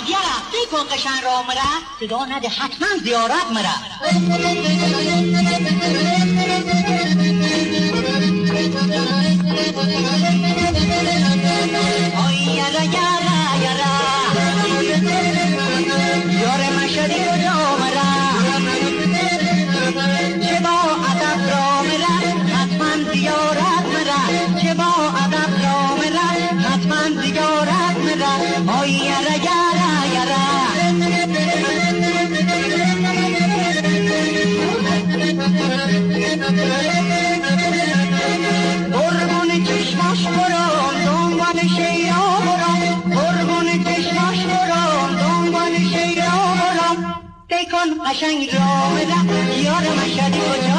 یرا دیکن قشن را مرا صدا نده حتما زیارت مرا آی یرا یرا یرا یار مشدی کجا مرا چه با ادب را مرا حتما زیارت مرا چه با ادب را مرا حتما زیارت مرا آی یرا یرا یرا قربون چشماش برام دنبال شیرا برام قربون چشماش برام دنبال شیرا برام بکن قشنگ را مرا یار مشهدی کجا